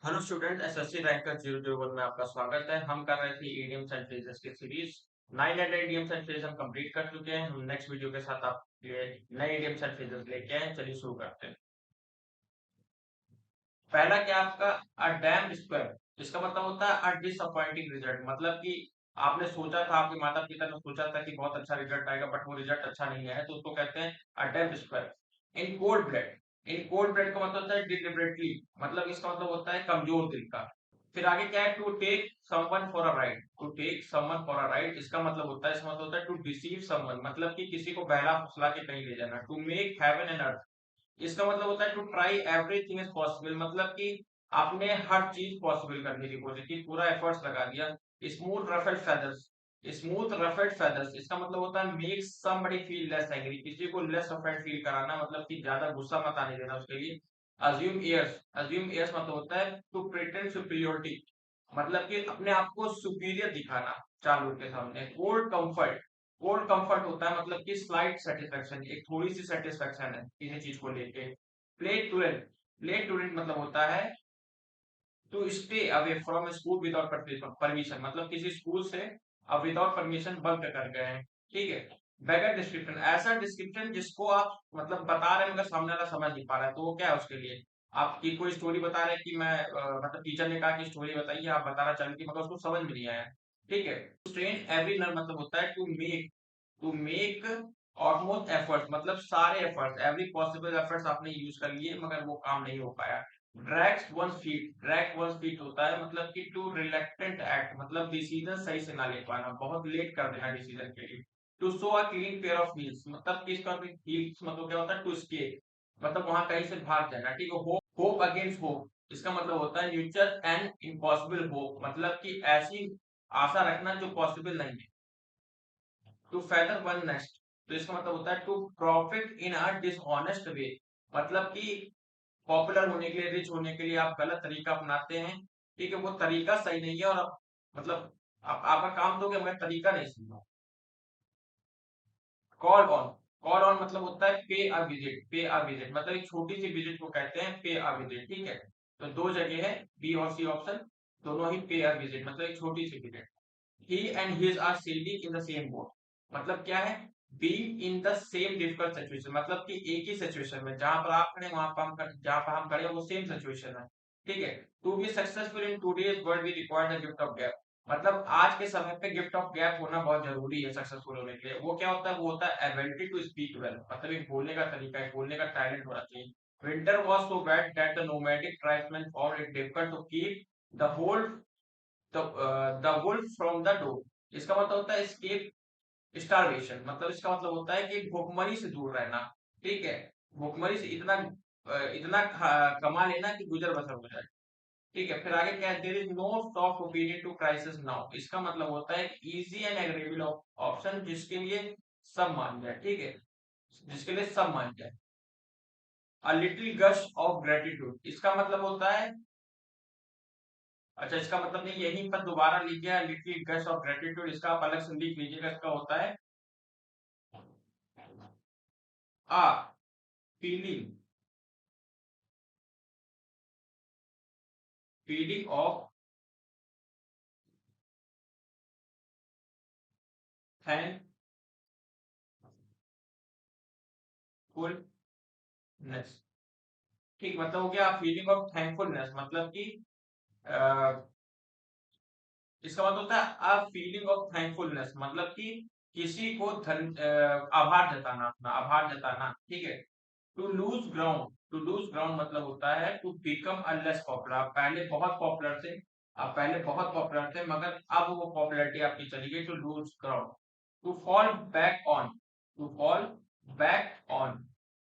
Hello student, SSC ranker 001 में आपका स्वागत है। हम कर रहे थे इडियम्स एंड फ्रेजेस की सीरीज। 900 इडियम्स एंड फ्रेज हम कंप्लीट कर चुके हैं। हम नेक्स्ट वीडियो के साथ आपके लिए नए इडियम्स एंड फ्रेजेस लेके आए हैं। चलिए शुरू करते हैं। पहला क्या आपका अ डैम स्क्वायर। इसका मतलब होता है अ डिसअपॉइंटिंग रिजल्ट। मतलब कि आपने सोचा था, आपके माता पिता ने सोचा था कि बहुत अच्छा रिजल्ट आएगा, बट वो रिजल्ट अच्छा नहीं आया, तो उसको कहते हैं a dam square. In cold blood. In cold blood का मतलब होता है डिलिबरेटली। मतलब इसका मतलब होता है कमजोर दिल का। फिर आगे क्या है, to take someone for a ride. To take someone for a ride इसका मतलब होता है, इसका मतलब होता है टू डिसीव समवन। मतलब कि किसी को बहला फुसला के कहीं ले जाना। To make heaven and earth. इसका मतलब होता है to try everything is possible. मतलब कि आपने हर चीज पॉसिबल करने की कोशिश की, पूरा एफर्ट्स लगा दिया। Smooth ruffled feathers. Smooth ruffled feathers इसका मतलब होता है make somebody feel less angry. किसी को लेस ऑफेंड फील कराना, मतलब कि ज्यादा गुस्सा मत आने देना उसके लिए। Assume years. अज्यूम एयर्स मतलब होता है टू प्रिटेंड सुपीरियोरिटी। मतलब कि अपने आप को सुपीरियर दिखाना चार लोग के सामने। Cold comfort. कोल्ड कंफर्ट होता है मतलब कि स्लाइट सेटिस्फेक्शन, एक थोड़ी सी सेटिस्फेक्शन है किसी चीज को लेके। प्ले टूरेंट। प्ले टूरेंट मतलब होता है to stay away from school without permission. मतलब किसी स्कूल से अब विदाउट परमिशन बंक कर गए हैं। ठीक है। बेगर डिस्क्रिप्शन, ऐसा डिस्क्रिप्शन जिसको आप मतलब बता रहे हैं मगर सामने वाला समझ नहीं पा रहा है, तो वो क्या है उसके लिए। आपकी कोई स्टोरी बता रहे हैं कि मैं मतलब टीचर ने कहा कि स्टोरी बताइए, आप बताना चाह रहे थे मगर उसको समझ में नहीं आया। ठीक है। स्ट्रेन एवरी नर्व मतलब होता है टू मेक ऑटमोस्ट एफर्ट्स। मतलब सारे एफर्ट्स, एवरी पॉसिबल एफर्ट्स आपने यूज कर लिए मगर वो काम नहीं हो पाया। ड्रैग वंस फीट होता है मतलब कि टू रिलेक्टेंट एक्ट। मतलब डिसीजन सही से ना ले पाना, बहुत लेट कर देना डिसीजन के लिए। To show a clean pair of heels. मतलब कि इसका हील्स मतलब क्या होता है, टू स्केप। मतलब वहां कहीं से भाग जाना। ठीक है। होप होप अगेंस्ट होप इसका मतलब होता है न्यूचर एंड इम्पॉसिबल होप। मतलब कि ऐसी आशा रखना जो पॉसिबल नहीं है। To feather one nest. तो इसका मतलब होता है to profit in a dishonest way. मतलब कि पॉपुलर होने के लिए, रिच होने के लिए आप गलत तरीका अपनाते हैं। ठीक है। वो तरीका सही नहीं है और मतलब आप आपका काम दोगे मगर तरीका नहीं सही है। Call on. कॉल ऑन मतलब होता है पे अ विजिट। पे अ विजिट मतलब एक छोटी सी विजिट को कहते हैं पे अ विजिट। ठीक है। तो दो जगह है, बी और सी ऑप्शन, दोनों ही पे अ विजिट मतलब एक छोटी सी visit. he and his are sailing in the same boat। मतलब क्या है, being in the same difficult situation। मतलब कि एक ही सिचुएशन में, जहां पर आप खड़े वहां पर जहां पर हम खड़े हैं वो सेम सिचुएशन है। ठीक है। To be successful in today's world we require the gift of gap. मतलब आज के समय पे गिफ्ट ऑफ गैप होना बहुत जरूरी है सक्सेसफुल होने के लिए। वो क्या होता है, वो होता है एबिलिटी टू स्पीक वेल। मतलब एक बोलने का तरीका, एक बोलने का टैलेंट होना चाहिए। Winter was so bad that the nomadic tribesman found it difficult to keep the whole the wolf from the door. इसका मतलब होता है एस्केप स्टारवेशन। मतलब इसका मतलब होता है कि भूखमरी से दूर रहना। ठीक है। भूखमरी से इतना इतना कमा लेना कि गुजर बसर हो जाए। ठीक है। फिर आगे क्या है, there is no soft opinion to crisis now. इसका मतलब होता है इजी एंड एग्रीएबल ऑप्शन जिसके लिए सब मान जाए। ठीक है। जिसके लिए सब मान जाए। अ लिटिल गश ऑफ ग्रेटिट्यूड इसका मतलब होता है, अच्छा इसका मतलब नहीं, यहीं पर दोबारा लिखिए लिटिल गश ऑफ ग्रेटिट्यूड। इसका आप अलग से लिख लीजिएगा। इसका होता है आ फीलिंग, फीलिंग ऑफ थैंकफुलनेस। ठीक, मतलब हो गया फीलिंग ऑफ थैंकफुलनेस। मतलब कि अ, इसका मतलब होता है अ फीलिंग ऑफ थैंकफुलनेस। मतलब कि किसी को आभार जताना, अपना आभार जताना। ठीक है। To lose ground. To lose ground मतलब होता है to become a less popular. आप पहले बहुत पॉपुलर थे, आप पहले बहुत पॉपुलर थे मगर अब वो पॉपुलैरिटी आपकी चली गई। To lose ground. To fall back on. To fall back on.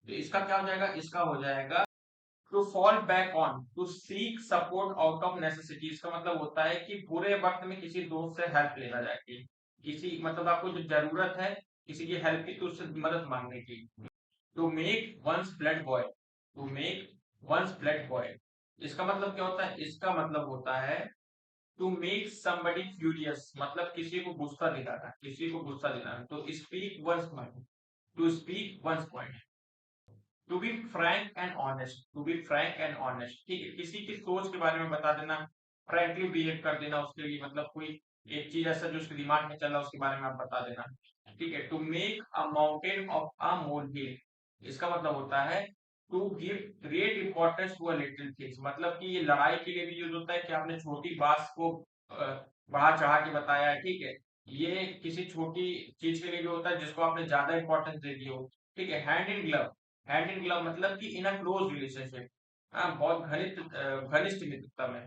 तो इसका क्या हो जाएगा, इसका हो जाएगा to fall back on. To seek support out of necessity. इसका मतलब होता है कि बुरे वक्त में किसी दोस्त से हेल्प लेना जाके, किसी मतलब आपको जो जरूरत है किसी की हेल्प की, तो उससे मदद मांगने की। To make one's blood boil. To make one's blood boil इसका मतलब क्या होता है, इसका मतलब होता है टू मेक समबडी फ्यूरियस। मतलब किसी को गुस्सा दिलाना, किसी को गुस्सा दिलाना। To speak one's point. To speak one's point. To be frank and honest, to be frank and honest, ठीक है, किसी की सोच के बारे में बता देना, फ्रैंकली बिहेव कर देना उसके लिए, मतलब कोई एक चीज ऐसा जो उसके दिमाग में चल रहा है उसके बारे में आप बता देना, ठीक है। To make a mountain of a molehill, इसका मतलब होता है to give great importance to a little things, मतलब कि ये लड़ाई के लिए भी यूज होता है कि आपने छोटी बात को बढ़ा चढ़ा के बताया है, ठीक है। ये किसी छोटी चीज के लिए भी होता है जिसको आपने ज्यादा इंपॉर्टेंस दे दी हो, ठीक है। Hand in glove, hand in glove मतलब कि इन अ क्लोज रिलेशनशिप, बहुत घनिष्ठ मित्रता में।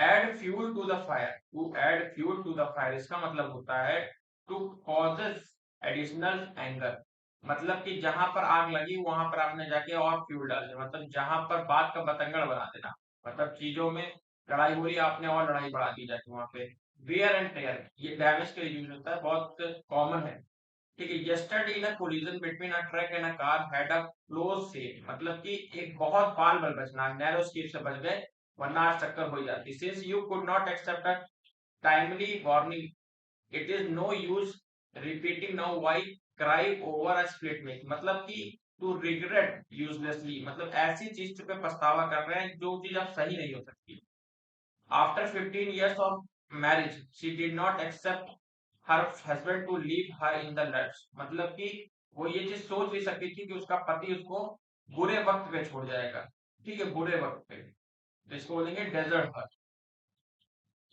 Add fuel to the fire, to add fuel to the fire, इसका मतलब होता है टू कॉजेस एडिशनल एंगर, मतलब कि जहां पर आग लगी वहां पर आपने जाके और फ्यूल डाल दिया, मतलब जहां पर बात का बतंगड़ बना देना, मतलब चीजों में लड़ाई हो रही है आपने और लड़ाई बढ़ा दी जाके वहां पे। वेयर एंड टेयर, ये डैमेज के लिए यूज होता है, बहुत कॉमन है, ठीक है। Yesterday in a collision between a truck and a car had a close safe, मतलब कि एक बहुत बाल बल बचना, नैरो स्केप से बच गए वरना आज टक्कर हो जाती। Since you could not accept a timely warning it is no use repeating now why cry over a split milk, मतलब कि टू रिग्रेट यूजलेसली, मतलब ऐसी चीज पे पछतावा कर रहे हैं जो चीज अब सही नहीं हो सकती। After 15 years of marriage, she did not accept her husband to leave her in the lurch, मतलब कि वो ये चीज सोच नहीं सकती थी कि उसका पति उसको बुरे वक्त पे छोड़ जाएगा, ठीक है, बुरे वक्त पे, जिसको बोलेंगे डेजर्ट हर,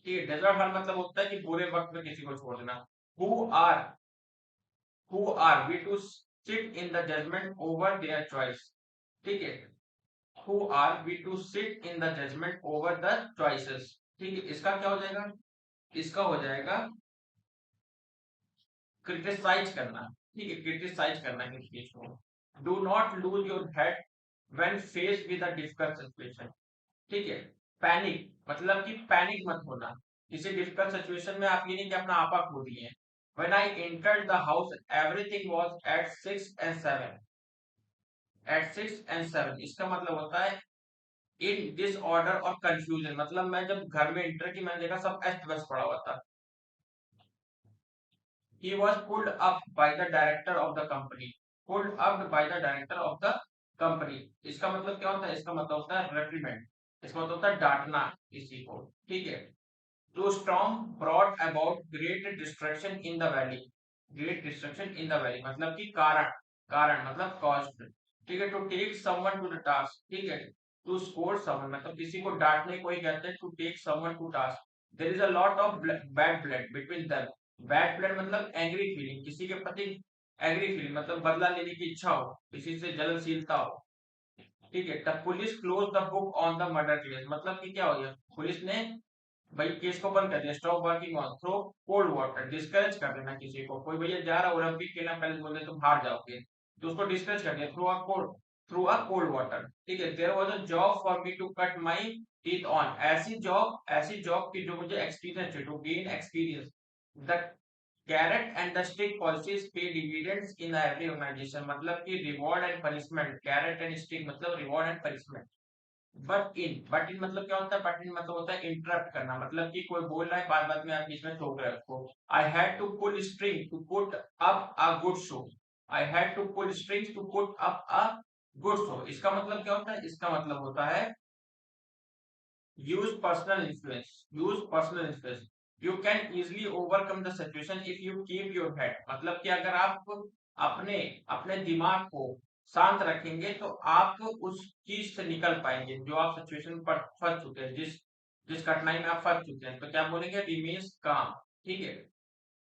ठीक है। डेजर्ट हर मतलब होता है कि बुरे वक्त में किसी को छोड़ देना। Who are who are we to sit in the judgement over their choice, ठीक है। Who are we to sit in the judgement over the choices, ठीक है। इसका क्या हो जाएगा, इसका हो जाएगा क्रिटिसाइज करना, ठीक है, क्रिटिसाइज करना किसी चीज को। Do not lose your head when face with a difficult situation, ठीक है। पैनिक मतलब कि पैनिक मत होना, किसी डिफिकल्ट सिचुएशन में आप ये नहीं कि अपना आपा खो दिए। When I entered the house everything was at 6 and 7, at 6 and 7 इसका मतलब होता है इन डिसऑर्डर और कंफ्यूजन, मतलब मैं जब घर में एंटर की मैंने देखा सब अस्त व्यस्त पड़ा हुआ था। He was pulled up by the director of the company. Pulled up by the director of the company. इसका मतलब क्या होता है, इसका मतलब होता है reprimand, इसका मतलब होता है डांटना किसी को, ठीक है। To storm brought about great destruction in the valley. Great destruction in the valley मतलब कि कारण, कारण मतलब caused, ठीक है। To take someone to the task, ठीक है। To scold someone मतलब किसी को डांटने को ही कहते हैं to take someone to task. There is a lot of bad blood between them. Bad blood मतलब एंग्री फीलिंग, किसी के प्रति एंग्री फीलिंग मतलब बदला लेने की इच्छा हो, किसी से जलनशीलता हो, ठीक है। The police close the book on the murder case, मतलब कि क्या हो गया, पुलिस ने भाई केस को बंद कर दिया। Stop working on, throw cold water, discourage कर देना किसी को, कोई भैया जा रहा ओलंपिक खेलना पहले बोल दे तुम हार जाओगे तो उसको डिस्करेज कर दिया, थ्रू अ कोल्ड वाटर, ठीक है। There was a job for me to cut my teeth on, ऐसी जॉब की जो मुझे एक्सपीरियंस है, to gain experience. The carrot and the stick policies pay dividends in every organisation, मतलब कि reward and punishment, carrot and stick मतलब reward and punishment. But in मतलब क्या होता है, बट इन मतलब होता है इंटरप्ट करना, मतलब कि कोई बोल रहा है बात बात में आप बीच में टोक रहे हो उसको। I had to pull string to put up a good show, I had to pull strings to put up a good show, इसका मतलब क्या होता है, इसका मतलब होता है use personal influence, use personal influence, you can easily overcome the situation if you keep your head, मतलब कि अगर आप अपने अपने दिमाग को शांत रखेंगे तो आप उस चीज से निकल पाएंगे जो आप सिचुएशन पर फंस चुके हैं, जिस जिस कठिनाई में आप फंस चुके हैं, तो क्या बोलेंगे, रिमेन्स काम, ठीक है।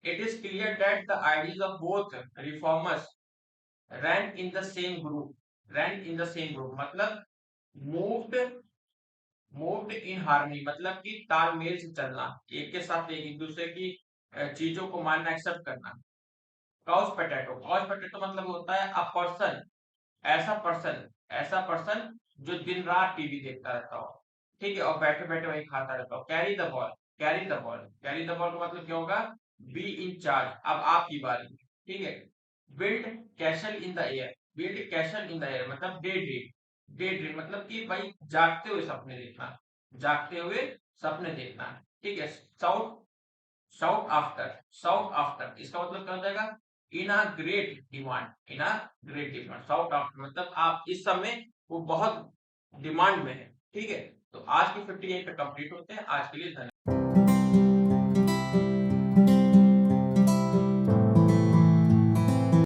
It is clear that the ideas of both reformers ran in the same group, ran in the same group मतलब moved मूव्ड इन हार्मनी मतलब कि तालमेल से चलना, एक के साथ एक दूसरे की चीजों को मानना, एक्सेप्ट करना। काउच पोटैटो मतलब होता है अ पर्सन, ऐसा पर्सन जो दिन रात टीवी देखता रहता हो, ठीक है, और बैठे बैठे वही खाता रहता हो। कैरी द बॉल का मतलब क्या होगा, बी इन चार्ज, अब आपकी बारी, ठीक है। Build castle in the air, build castle in the air मतलब डे ड्रीम मतलब कि भाई जागते हुए सपने देखना, जागते हुए सपने देखना, ठीक है। साउट साउट आफ्टर इसका मतलब क्या हो जाएगा, in a great demand, in a great demand, sought after मतलब आप इस समय वो बहुत डिमांड में है। ठीक है? तो आज की 50 यहीं पे कंप्लीट होते हैं। आज के लिए धन्यवाद।